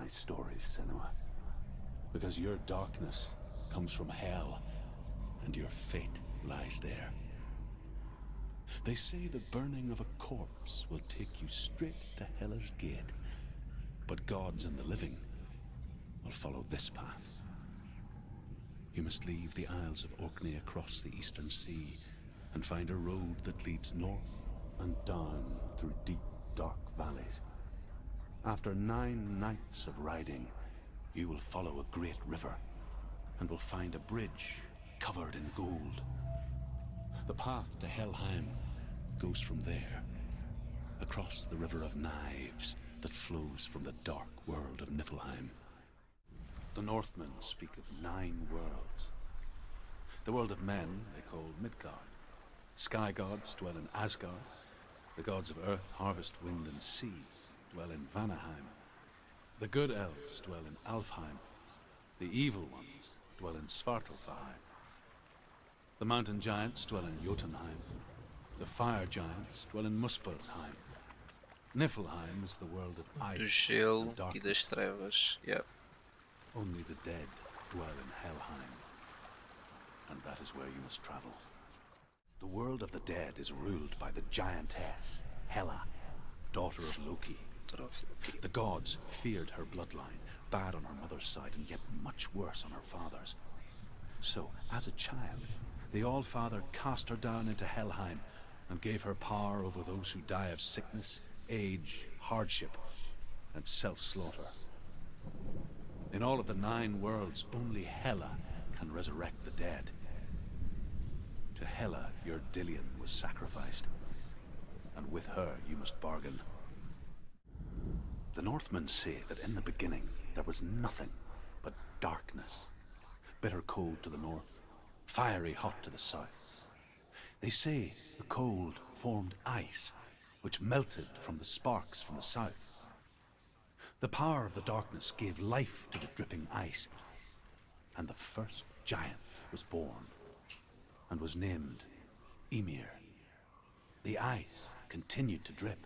my stories, Senua. Because your darkness comes from hell, and your fate lies there. They say the burning of a corpse will take you straight to Hela's gate, but gods and the living will follow this path. You must leave the Isles of Orkney across the eastern sea and find a road that leads north and down through deep, dark valleys. After 9 nights of riding, you will follow a great river and will find a bridge covered in gold. The path to Helheim goes from there, across the River of Knives that flows from the dark world of Niflheim. The Northmen speak of 9 worlds. The world of men they call Midgard. Sky gods dwell in Asgard. The gods of earth, harvest, wind, and sea dwell in Vanaheim. The good elves dwell in Alfheim. The evil ones dwell in Svartalfheim. The mountain giants dwell in Jotunheim. The fire giants dwell in Muspelheim. Niflheim is the world of Do ice gelo and e darkness. das trevas. Yep. Only the dead dwell in Helheim, and that is where you must travel. The world of the dead is ruled by the giantess, Hela, daughter of Loki. The gods feared her bloodline, bad on her mother's side and yet much worse on her father's. So, as a child, the All-Father cast her down into Helheim and gave her power over those who die of sickness, age, hardship, and self-slaughter. In all of the 9 worlds, only Hela can resurrect the dead. To Hela, your Dillion was sacrificed, and with her you must bargain. The Northmen say that in the beginning there was nothing but darkness. Bitter cold to the north, fiery hot to the south. They say the cold formed ice, which melted from the sparks from the south. The power of the darkness gave life to the dripping ice, and the first giant was born, and was named Ymir. The ice continued to drip,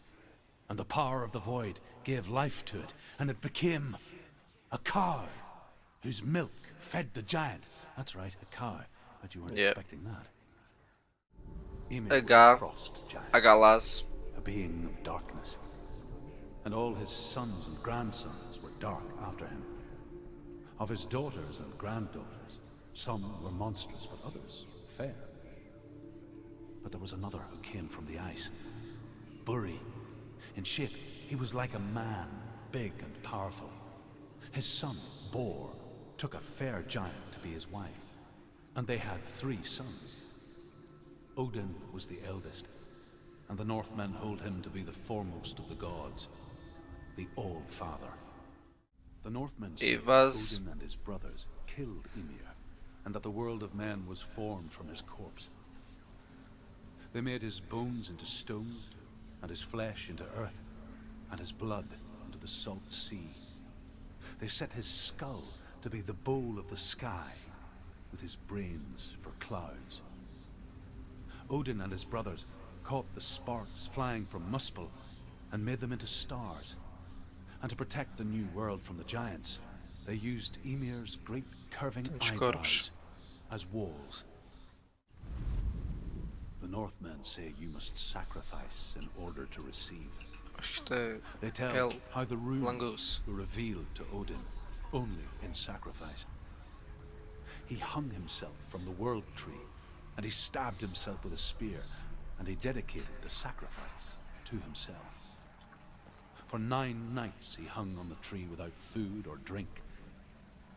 and the power of the void gave life to it, and it became a cow, whose milk fed the giant. That's right, a cow, but you weren't expecting that. Ymir was a frost giant, Galaz. a being of darkness, and all his sons and grandsons were dark after him. Of his daughters and granddaughters, some were monstrous, but others fair. But there was another who came from the ice. Buri. In shape, he was like a man, big and powerful. His son, Bor, took a fair giant to be his wife, and they had 3 sons. Odin was the eldest, and the Northmen hold him to be the foremost of the gods, the All-Father. The Northmen say that Odin and his brothers killed Ymir, and that the world of men was formed from his corpse. They made his bones into stone, and his flesh into earth, and his blood into the salt sea. They set his skull to be the bowl of the sky, with his brains for clouds. Odin and his brothers caught the sparks flying from Muspel and made them into stars. And to protect the new world from the giants, they used Ymir's great curving eyebrows as walls. The Northmen say you must sacrifice in order to receive. They tell how the runes were revealed to Odin only in sacrifice. He hung himself from the world tree, and he stabbed himself with a spear, and he dedicated the sacrifice to himself. For 9 nights he hung on the tree without food or drink,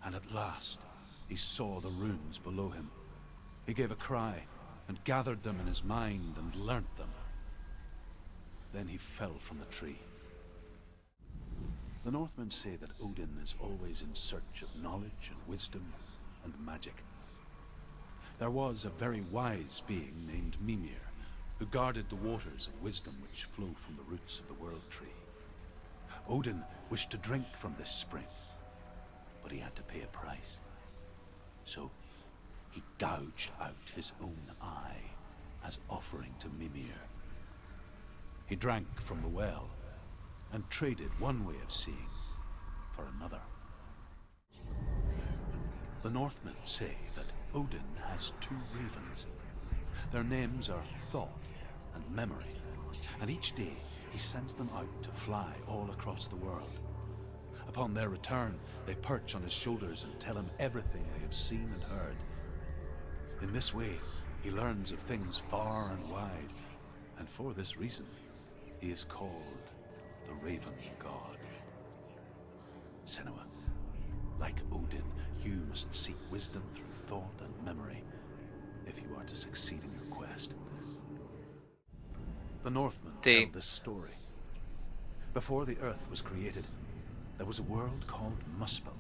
and at last he saw the runes below him. He gave a cry and gathered them in his mind and learnt them. Then he fell from the tree. The Northmen say that Odin is always in search of knowledge and wisdom and magic. There was a very wise being named Mimir, who guarded the waters of wisdom which flow from the roots of the world tree. Odin wished to drink from this spring, but he had to pay a price. So he gouged out his own eye as offering to Mimir. He drank from the well and traded one way of seeing for another. The Northmen say that Odin has two ravens. Their names are Thought and Memory, and each day he sends them out to fly all across the world. Upon their return, they perch on his shoulders and tell him everything they have seen and heard. In this way, he learns of things far and wide, and for this reason, he is called the Raven God. Senua, like Odin, you must seek wisdom through thought and memory if you are to succeed in your quest. The Northmen tell this story. Before the earth was created, there was a world called Muspel.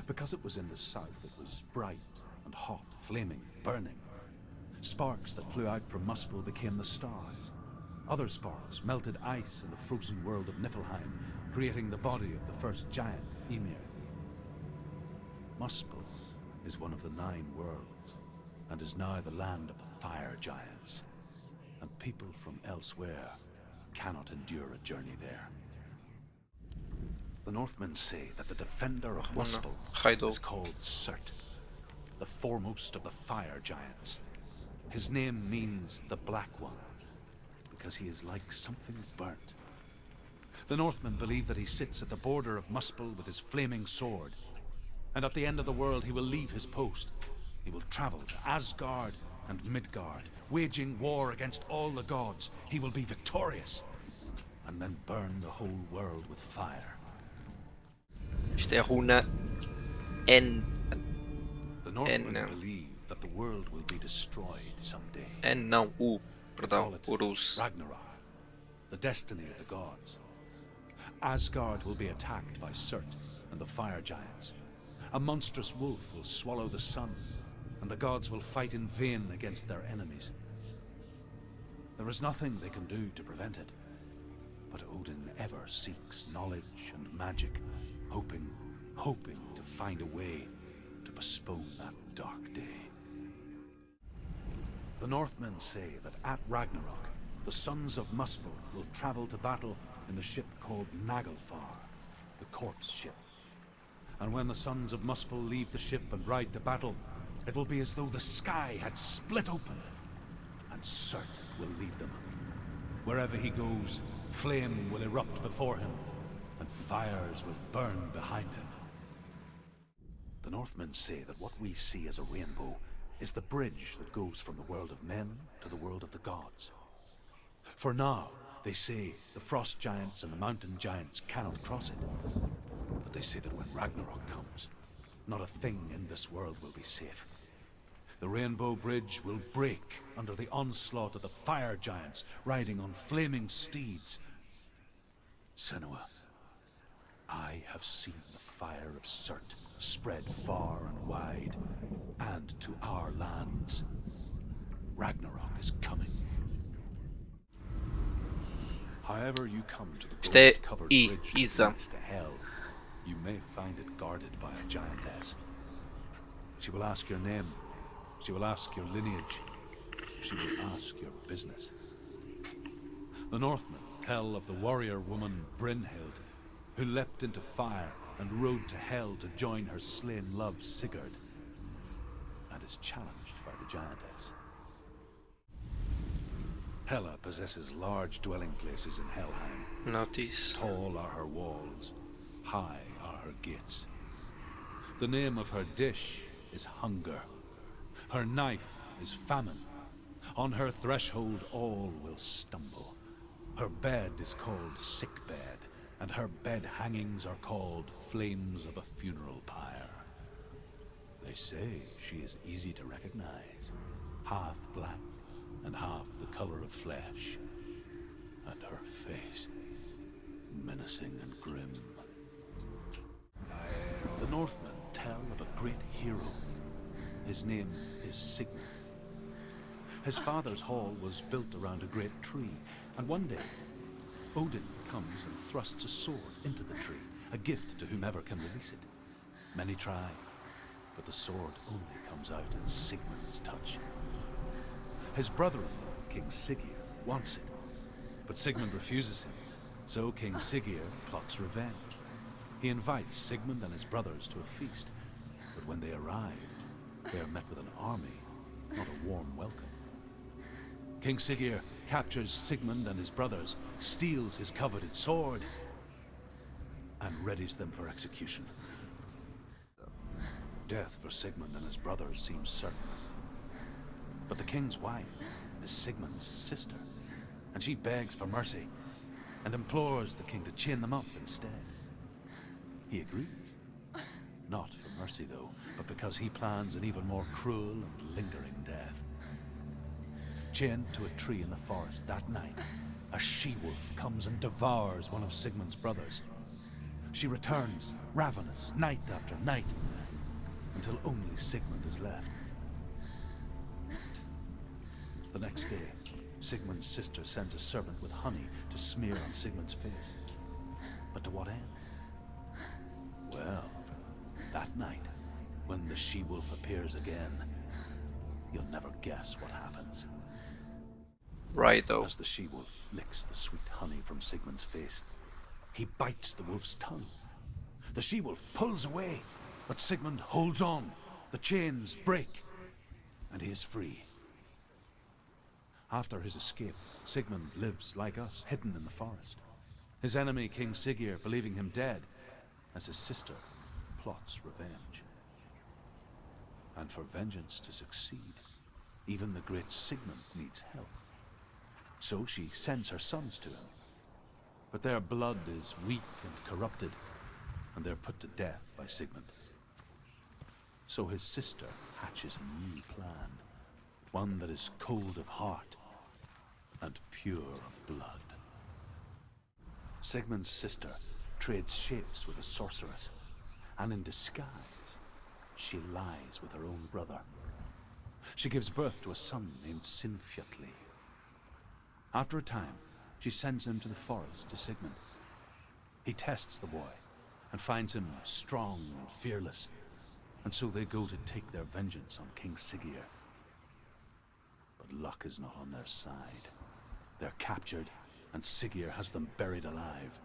Because it was in the south, it was bright and hot, flaming, burning. Sparks that flew out from Muspel became the stars. Other sparks melted ice in the frozen world of Niflheim, creating the body of the first giant, Ymir. Muspel is one of the 9 worlds, and is now the land of the fire giants, and people from elsewhere cannot endure a journey there. The Northmen say that the defender of Muspel is called Surt, the foremost of the fire giants. His name means the Black One, because he is like something burnt. The Northmen believe that he sits at the border of Muspel with his flaming sword, and at the end of the world he will leave his post. He will travel to Asgard and Midgard, waging war against all the gods. He will be victorious, and then burn the whole world with fire. Isto é a runa N. The Northmen believe that the world will be destroyed someday. N não, U. Perdão, Urus. Ragnarok, the destiny of the gods. Asgard will be attacked by Surt and the fire giants. A monstrous wolf will swallow the sun, and the gods will fight in vain against their enemies. There is nothing they can do to prevent it, but Odin ever seeks knowledge and magic, hoping to find a way to postpone that dark day. The Northmen say that at Ragnarok, the sons of Muspel will travel to battle in the ship called Naglfar, the corpse ship. And when the sons of Muspel leave the ship and ride to battle, it will be as though the sky had split open, and Surt will lead them. Wherever he goes, flame will erupt before him, and fires will burn behind him. The Northmen say that what we see as a rainbow is the bridge that goes from the world of men to the world of the gods. For now, they say the frost giants and the mountain giants cannot cross it. But they say that when Ragnarok comes, not a thing in this world will be safe. The rainbow bridge will break under the onslaught of the fire giants riding on flaming steeds. Senua, I have seen the fire of Surt spread far and wide, and to our lands. Ragnarok is coming. However you come to the gold-covered bridge that leads to hell, you may find it guarded by a giantess. She will ask your name. She will ask your lineage. She will ask your business. The Northmen tell of the warrior woman Brynhild, who leapt into fire and rode to hell to join her slain love Sigurd, and is challenged by the giantess. Hela possesses large dwelling places in Helheim. Notice. Tall are her walls, high are her gates. The name of her dish is hunger. Her knife is famine. On her threshold all will stumble. Her bed is called sick bed, and her bed hangings are called flames of a funeral pyre. They say she is easy to recognize, half black and half the color of flesh, and her face menacing and grim. The Northmen tell of a great hero. His name is Sigmund. His father's hall was built around a great tree, and one day Odin comes and thrusts a sword into the tree, a gift to whomever can release it. Many try, but the sword only comes out at Sigmund's touch. His brother-in-law, King Siggeir, wants it, but Sigmund refuses him, so King Siggeir plots revenge. He invites Sigmund and his brothers to a feast, but when they arrive, they are met with an army, not a warm welcome. King Siggeir captures Sigmund and his brothers, steals his coveted sword, and readies them for execution. Death for Sigmund and his brothers seems certain. But the king's wife is Sigmund's sister, and she begs for mercy and implores the king to chain them up instead. He agrees. Not for mercy, though, but because he plans an even more cruel and lingering death. Chained to a tree in the forest that night, a she-wolf comes and devours one of Sigmund's brothers. She returns, ravenous, night after night, until only Sigmund is left. The next day, Sigmund's sister sends a servant with honey to smear on Sigmund's face. But to what end? Well, that night, when the she-wolf appears again, you'll never guess what happens. Right, though. As the she-wolf licks the sweet honey from Sigmund's face, he bites the wolf's tongue. The she-wolf pulls away, but Sigmund holds on. The chains break, and he is free. After his escape, Sigmund lives like us, hidden in the forest. His enemy, King Siggeir, believing him dead, as his sister plots revenge. And for vengeance to succeed, even the great Sigmund needs help. So she sends her sons to him. But their blood is weak and corrupted, and they're put to death by Sigmund. So his sister hatches a new plan, one that is cold of heart and pure of blood. Sigmund's sister trades shapes with a sorceress, and in disguise, she lies with her own brother. She gives birth to a son named Sinfjotli. After a time, she sends him to the forest to Sigmund. He tests the boy and finds him strong and fearless, and so they go to take their vengeance on King Siggeir. But luck is not on their side. They're captured, and Siggeir has them buried alive.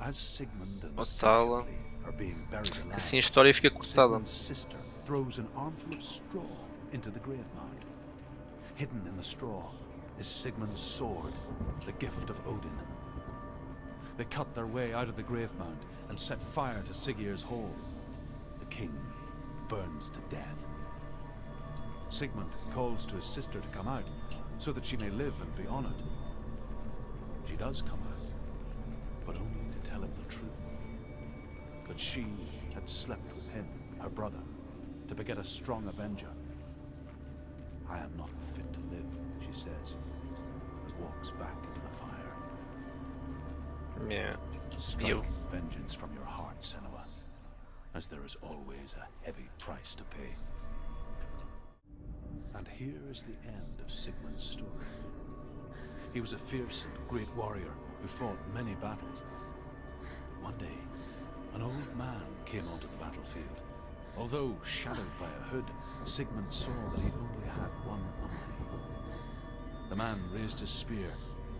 As Sigmund and Matá-la. Sinfjotli are being buried alive, Assim a história fica cortada. Sigmund's sister throws an armful of straw into the grave mound. Hidden in the straw is Sigmund's sword, the gift of Odin. They cut their way out of the grave mound and set fire to Siggeir's hole. The king burns to death. Sigmund calls to his sister to come out, so that she may live and be honored. She does come out, but only to tell him the truth. That she had slept with him, her brother, to beget a strong avenger. I am not fit to live, she says, and walks back into the fire. Yeah. Strike vengeance from your heart, Senua, as there is always a heavy price to pay. And here is the end of Sigmund's story. He was a fierce and great warrior who fought many battles. One day, an old man came onto the battlefield. Although shadowed by a hood, Sigmund saw that he only had one eye. The man raised his spear,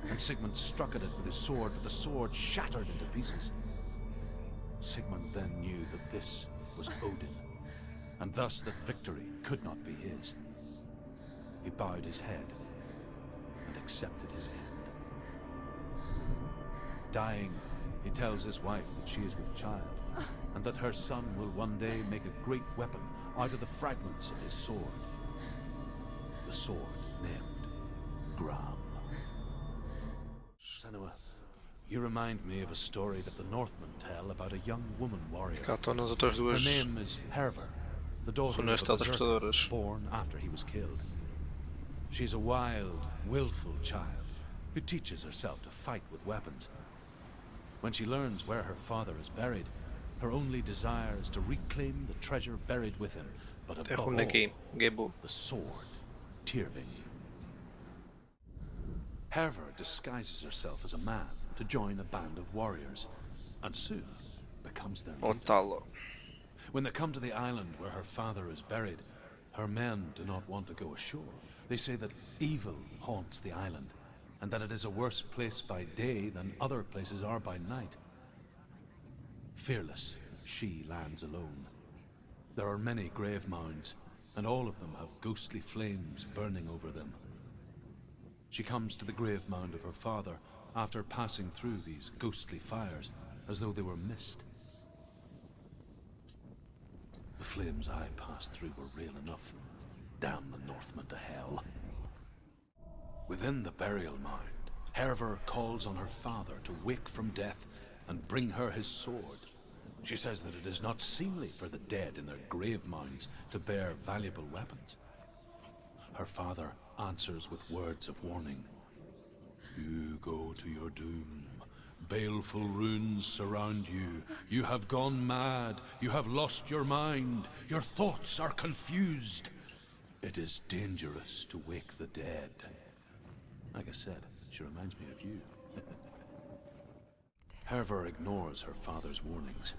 and Sigmund struck at it with his sword, but the sword shattered into pieces. Sigmund then knew that this was Odin, and thus that victory could not be his. He bowed his head and accepted his end. Dying, he tells his wife that she is with child, and that her son will one day make a great weapon out of the fragments of his sword. The sword named Gram. Senua, you remind me of a story that the Northmen tell about a young woman warrior. Cá estão nas outras Her duas name is Herver, the daughter runas of a berserker teleportadoras. born after he was killed. She's a wild, willful child who teaches herself to fight with weapons. When she learns where her father is buried, her only desire is to reclaim the treasure buried with him, but É above runa all, aqui, Gebo. the sword, Tyrving. Herver disguises herself as a man to join a band of warriors, and soon becomes their leader. Matá-la. When they come to the island where her father is buried, her men do not want to go ashore. They say that evil haunts the island, and that it is a worse place by day than other places are by night. Fearless, she lands alone. There are many grave mounds, and all of them have ghostly flames burning over them. She comes to the grave mound of her father after passing through these ghostly fires as though they were mist. The flames I passed through were real enough. Damn the Northmen to hell. Within the burial mound, Hervor calls on her father to wake from death and bring her his sword. She says that it is not seemly for the dead in their grave mounds to bear valuable weapons. Her father answers with words of warning. You go to your doom. Baleful runes surround you. You have gone mad. You have lost your mind. Your thoughts are confused. It is dangerous to wake the dead. Like I said, she reminds me of you. Hervor ignores her father's warnings.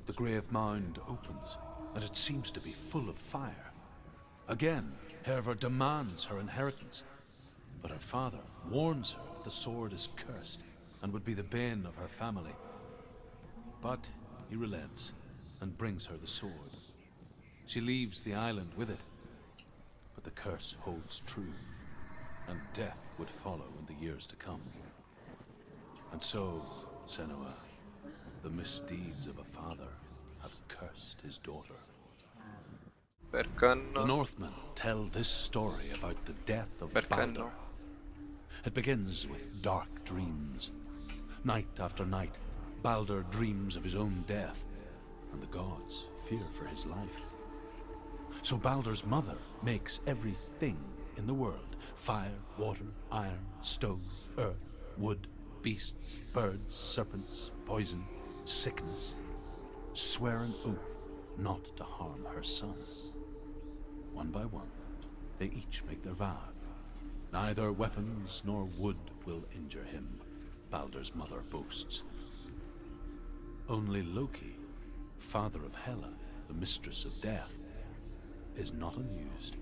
The grave mound opens, and it seems to be full of fire. Again, Hervor demands her inheritance, but her father warns her that the sword is cursed and would be the bane of her family. But he relents and brings her the sword. She leaves the island with it, but the curse holds true, and death would follow in the years to come. And so, Senua, the misdeeds of a father have cursed his daughter. Percam. The Northmen tell this story about the death of Percam. Balder. It begins with dark dreams. Night after night, Balder dreams of his own death, and the gods fear for his life. So Balder's mother makes everything in the world: fire, water, iron, stone, earth, wood, beasts, birds, serpents, poison, sickness, swear an oath not to harm her son. One by one, they each make their vow. Neither weapons nor wood will injure him, Balder's mother boasts. Only Loki, father of Hela, the mistress of death, is not amused.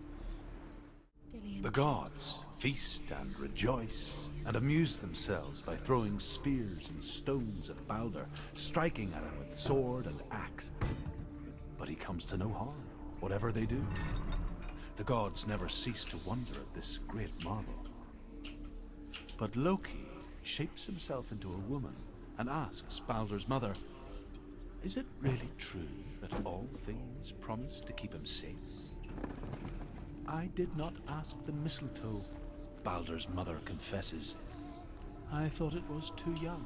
The gods feast and rejoice and amuse themselves by throwing spears and stones at Balder, striking at him with sword and axe. But he comes to no harm, whatever they do. The gods never cease to wonder at this great marvel. But Loki shapes himself into a woman and asks Balder's mother, "Is it really true that all things promise to keep him safe?" "I did not ask the mistletoe," Balder's mother confesses. "I thought it was too young."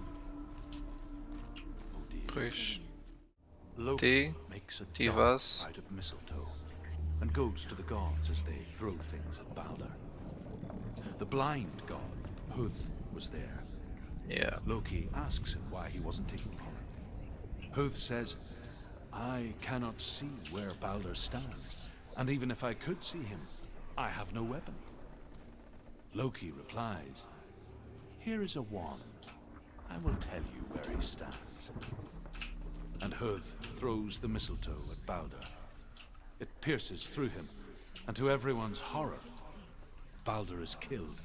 Oh dear. Pois. Loki makes a dart vas. out of mistletoe and goes to the gods as they throw things at Balder. The blind god, Huth, was there. Yeah. Loki asks him why he wasn't taking part. Huth says, "I cannot see where Balder stands, and even if I could see him, I have no weapon." Loki replies, "Here is a wand. I will tell you where he stands." And Huth throws the mistletoe at Balder. It pierces through him, and to everyone's horror, Balder is killed.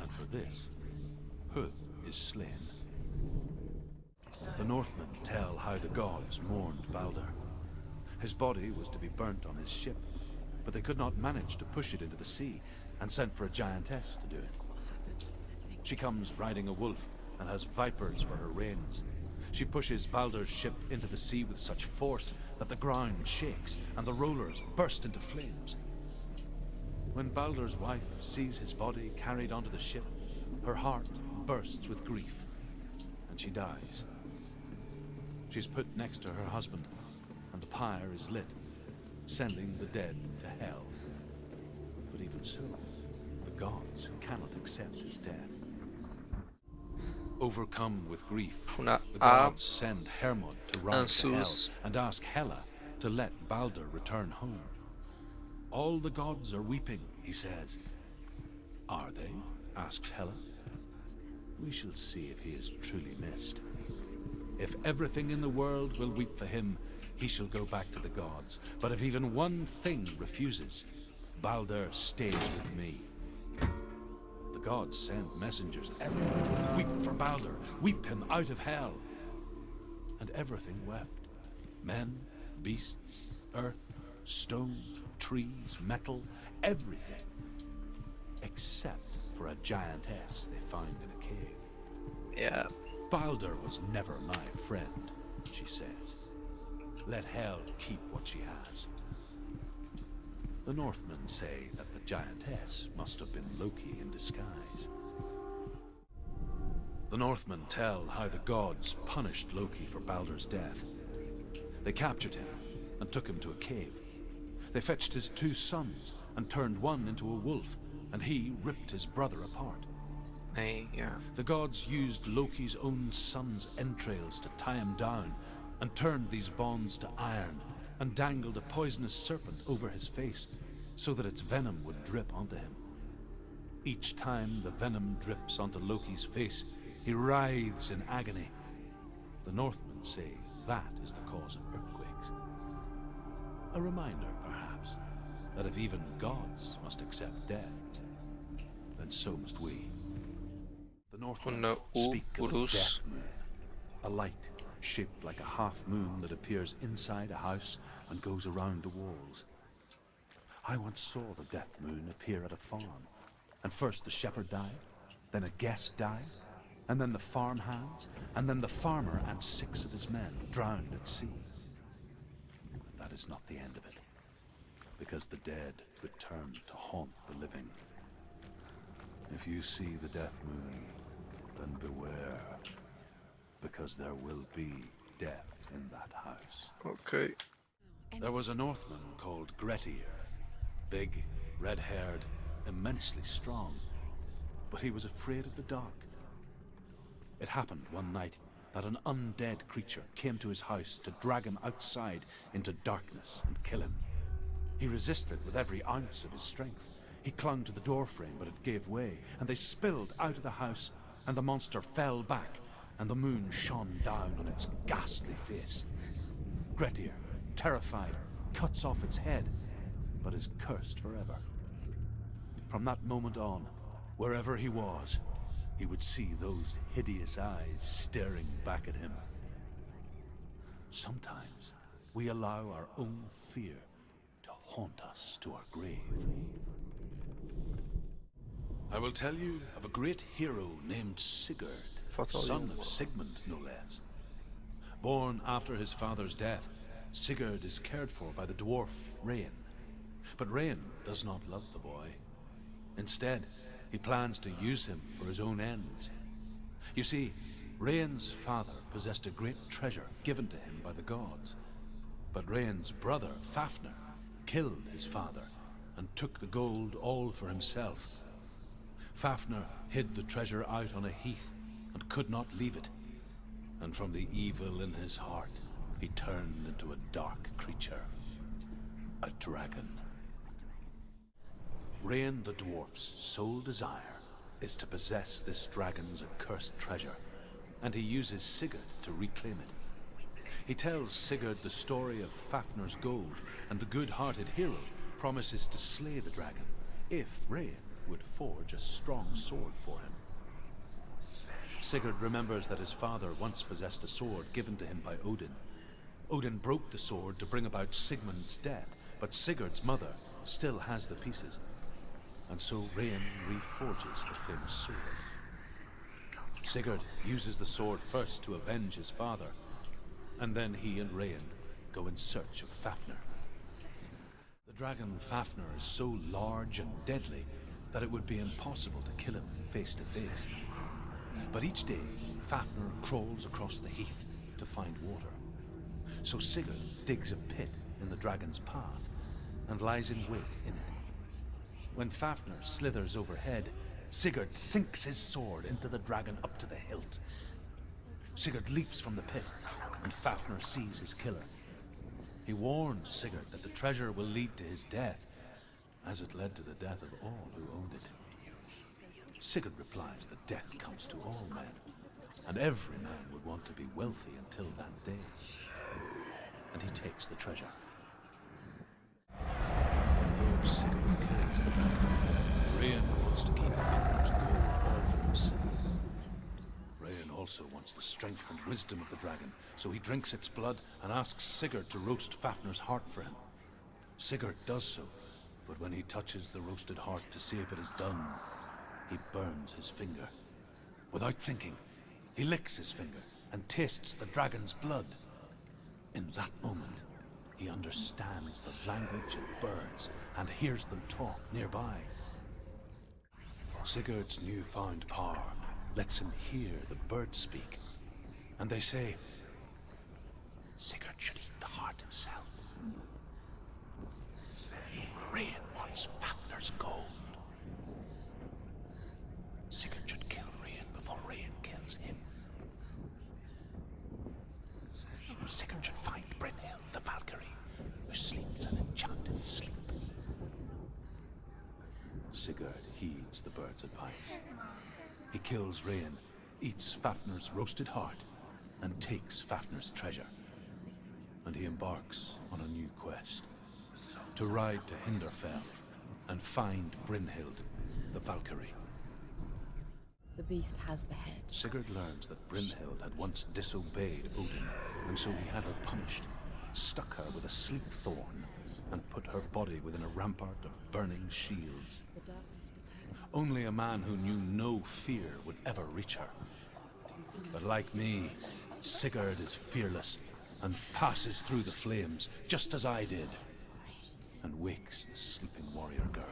And for this, Huth is slain. The Northmen tell how the gods mourned Balder. His body was to be burnt on his ship, but they could not manage to push it into the sea, and sent for a giantess to do it. She comes riding a wolf and has vipers for her reins. She pushes Balder's ship into the sea with such force that the ground shakes and the rollers burst into flames. When Balder's wife sees his body carried onto the ship, her heart bursts with grief, and she dies. She's put next to her husband, and the pyre is lit, sending the dead to hell. But even so, the gods cannot accept his death. Overcome with grief, Una the A gods send Hermod to ride to hell Ansus. and ask Hela to let Balder return home. All the gods are weeping, he says. "Are they?" asks Hela. "We shall see if he is truly missed. If everything in the world will weep for him, he shall go back to the gods. But if even one thing refuses, Balder stays with me." The gods send messengers everywhere. "Weep for Balder! Weep him out of hell!" and everything wept. Men, beasts, earth, stone, trees, metal, everything. Except for a giantess they found in a cave. Yeah. Balder was never my friend, she says. Let Hel keep what she has. The Northmen say that the giantess must have been Loki in disguise. The Northmen tell how the gods punished Loki for Balder's death. They captured him and took him to a cave. They fetched his 2 sons and turned one into a wolf, and he ripped his brother apart. Hey, yeah. The gods used Loki's own son's entrails to tie him down, and turned these bonds to iron, and dangled a poisonous serpent over his face, so that its venom would drip onto him. Each time the venom drips onto Loki's face, he writhes in agony. The Northmen say that is the cause of earthquakes. A reminder, perhaps, that if even gods must accept death, then so must we. The Northmen speak of the death moon, a light shaped like a half moon that appears inside a house and goes around the walls. I once saw the death moon appear at a farm, and first the shepherd died, then a guest died, and then the farm hands, and then the farmer and 6 of his men drowned at sea. That is not the end of it, because the dead return to haunt the living. If you see the death moon, then beware, because there will be death in that house. Okay. There was a Northman called Grettir, big, red-haired, immensely strong, but he was afraid of the dark. It happened one night that an undead creature came to his house to drag him outside into darkness and kill him. He resisted with every ounce of his strength. He clung to the doorframe, but it gave way, and they spilled out of the house, and the monster fell back, and the moon shone down on its ghastly face. Grettir, terrified, cuts off its head, but is cursed forever. From that moment on, wherever he was, he would see those hideous eyes staring back at him. Sometimes we allow our own fear to haunt us to our grave. I will tell you of a great hero named Sigurd, son of Sigmund, no less. Born after his father's death, Sigurd is cared for by the dwarf Rain. But Rain does not love the boy. Instead, he plans to use him for his own ends. You see, Rain's father possessed a great treasure given to him by the gods. But Rain's brother, Fafnir, killed his father and took the gold all for himself. Fafnir hid the treasure out on a heath and could not leave it. And from the evil in his heart, he turned into a dark creature, a dragon. Rain the dwarf's sole desire is to possess this dragon's accursed treasure, and he uses Sigurd to reclaim it. He tells Sigurd the story of Fafnir's gold, and the good-hearted hero promises to slay the dragon if Rain would forge a strong sword for him. Sigurd remembers that his father once possessed a sword given to him by Odin. Odin broke the sword to bring about Sigmund's death, but Sigurd's mother still has the pieces. And so Rain reforges the famous sword. Sigurd uses the sword first to avenge his father, and then he and Rain go in search of Fafnir. The dragon Fafnir is so large and deadly that it would be impossible to kill him face to face. But each day, Fafnir crawls across the heath to find water. So Sigurd digs a pit in the dragon's path and lies in wait in it. When Fafnir slithers overhead, Sigurd sinks his sword into the dragon up to the hilt. Sigurd leaps from the pit, and Fafnir sees his killer. He warns Sigurd that the treasure will lead to his death, as it led to the death of all who owned it. Sigurd replies that death comes to all men, and every man would want to be wealthy until that day. And he takes the treasure. Though Sigurd kills the dragon, Rain wants to keep Fafnir's gold all for himself. Rain also also wants the strength and wisdom of the dragon, so he drinks its blood and asks Sigurd to roast Fafnir's heart for him. Sigurd does so, but when he touches the roasted heart to see if it is done, he burns his finger. Without thinking, he licks his finger and tastes the dragon's blood. In that moment, he understands the language of birds and hears them talk nearby. Sigurd's newfound power lets him hear the birds speak, and they say, Sigurd should eat the heart himself. Rain wants Fafnir's gold. Sigurd should kill Rain before Rain kills him. Sigurd should find Brynhild the Valkyrie, who sleeps an enchanted sleep. Sigurd heeds the bird's advice. He kills Rain, eats Fafnir's roasted heart, and takes Fafnir's treasure. And he embarks on a new quest, to ride to Hinderfell and find Brynhild the Valkyrie. The beast has the head. Sigurd learns that Brynhild had once disobeyed Odin, and so he had her punished, stuck her with a sleep thorn, and put her body within a rampart of burning shields. The darkness within. Only a man who knew no fear would ever reach her. But like me, Sigurd is fearless and passes through the flames, just as I did, and wakes the sleeping warrior girl.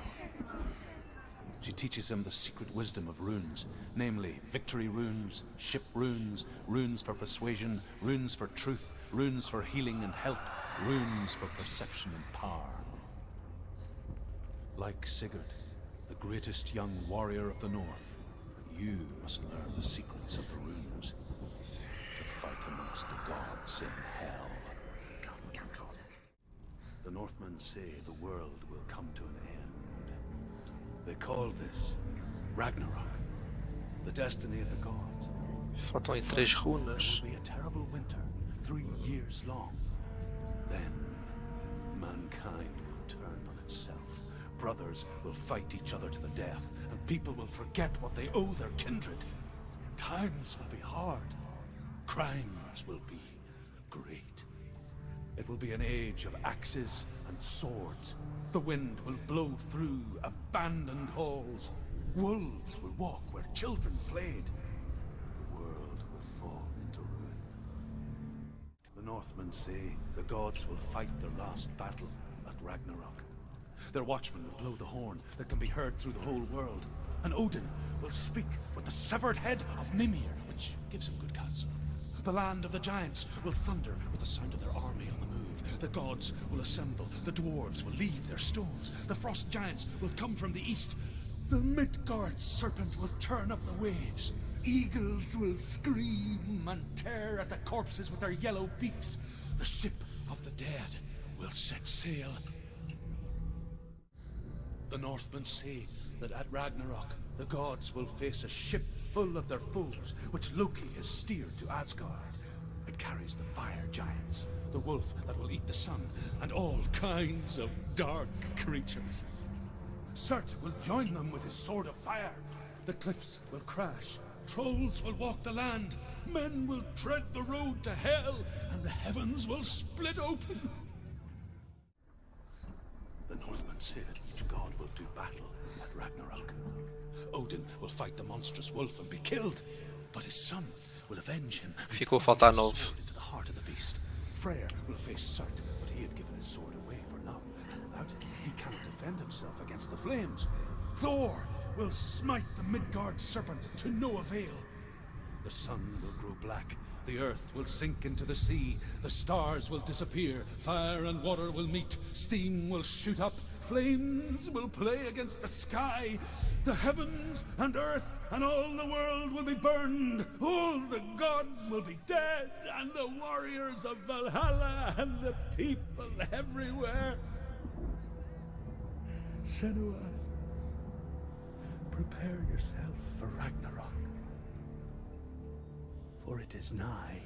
She teaches him the secret wisdom of runes, namely victory runes, ship runes, runes for persuasion, runes for truth, runes for healing and help, runes for perception and power. Like Sigurd, the greatest young warrior of the North, you must learn the secrets of the runes to fight amongst the gods in hell. The Northmen say the world will come to an end. They call this Ragnarok, the destiny of the gods. Faltam aí 3 runas. There will be a terrible winter, 3 years long. Then, mankind will turn on itself. Brothers will fight each other to the death, and people will forget what they owe their kindred. Times will be hard. Crimes will be great. It will be an age of axes and swords. The wind will blow through abandoned halls. Wolves will walk where children played. The world will fall into ruin. The Northmen say the gods will fight their last battle at Ragnarok. Their watchmen will blow the horn that can be heard through the whole world. And Odin will speak with the severed head of Mimir, which gives him good counsel. The land of the giants will thunder with the sound of their army on the move. The gods will assemble. The dwarves will leave their stones. The frost giants will come from the east. The Midgard serpent will turn up the waves. Eagles will scream and tear at the corpses with their yellow beaks. The ship of the dead will set sail. The Northmen say that at Ragnarok, the gods will face a ship full of their foes, which Loki has steered to Asgard. It carries the fire giants, the wolf that will eat the sun, and all kinds of dark creatures. Surt will join them with his sword of fire. The cliffs will crash. Trolls will walk the land. Men will tread the road to hell, and the heavens will split open. The Northmen say that each god will do battle at Ragnarok. Odin will fight the monstrous wolf and be killed, but his son will avenge him. Ficou a faltar 9. Into the heart of the beast. Freyr will face Surt, but he had given his sword away for love, and without it, he cannot defend himself against the flames. Thor will smite the Midgard serpent to no avail. The sun will grow black. The earth will sink into the sea. The stars will disappear. Fire and water will meet. Steam will shoot up. Flames will play against the sky. The heavens and earth and all the world will be burned. All the gods will be dead, and the warriors of Valhalla and the people everywhere. Senua, prepare yourself for Ragnarok, for it is nigh.